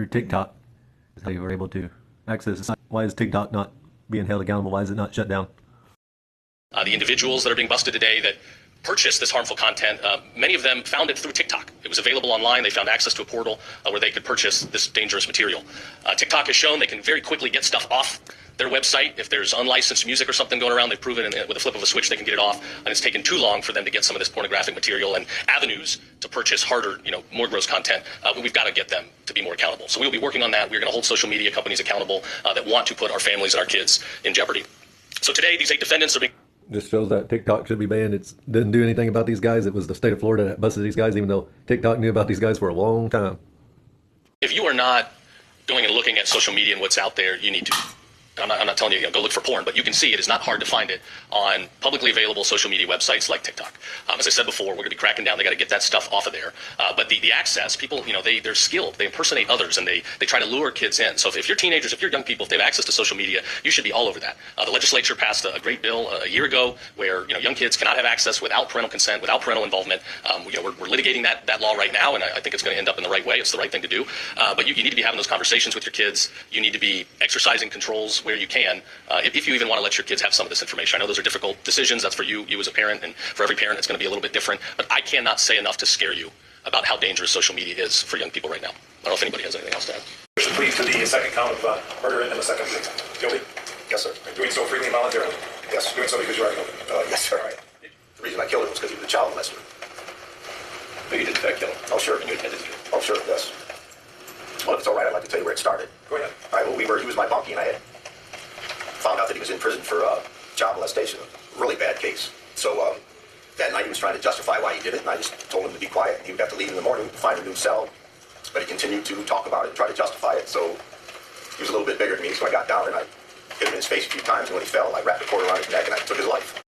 through TikTok is how you were able to access the site. Why is TikTok not being held accountable? Why is it not shut down? The individuals that are being busted today that purchased this harmful content, many of them found it through TikTok. It was available online. They found access to a portal where they could purchase this dangerous material. TikTok has shown they can very quickly get stuff off their website. If there's unlicensed music or something going around, they've proven with a flip of a switch they can get it off. And it's taken too long for them to get some of this pornographic material and avenues to purchase harder, more gross content. We've got to get them to be more accountable. So we'll be working on that. We're going to hold social media companies accountable that want to put our families and our kids in jeopardy. So today, these 8 defendants are being... This shows that TikTok should be banned. It didn't do anything about these guys. It was the state of Florida that busted these guys, even though TikTok knew about these guys for a long time. If you are not going and looking at social media and what's out there, you need to. I'm not telling you, go look for porn, but you can see it is not hard to find it on publicly available social media websites like TikTok. As I said before, we're going to be cracking down. They got to get that stuff off of there. But the access, people, they're skilled. They impersonate others, and they try to lure kids in. So if you're teenagers, if you're young people, if they have access to social media, you should be all over that. The legislature passed a great bill a year ago where young kids cannot have access without parental consent, without parental involvement. We're litigating that law right now, and I think it's going to end up in the right way. It's the right thing to do. But you need to be having those conversations with your kids. You need to be exercising controls where you can. If you even want to let your kids have some of this information. I know those are difficult decisions. That's for you as a parent, and for every parent it's going to be a little bit different. But I cannot say enough to scare you about how dangerous social media is for young people right now. I don't know if anybody has anything else to add. Plead to the second count of murder and the second plea. Guilty? Yes, sir. And doing so freely and voluntarily? Yes. Doing so because you are guilty? Yes, sir. Right. The reason I killed him was because he was a child molester. But you did in fact kill him? Oh, sure. And you intended to? Oh, sure, yes. Well, if it's all right, I'd like to tell you where it started. Go ahead. All right, well, he was my bunkie, and I had found out that he was in prison for child molestation, a really bad case. So that night he was trying to justify why he did it, and I just told him to be quiet, and he would have to leave in the morning to find a new cell. But he continued to talk about it and try to justify it, so he was a little bit bigger than me, so I got down and I hit him in his face a few times, and when he fell, I wrapped a cord around his neck and I took his life.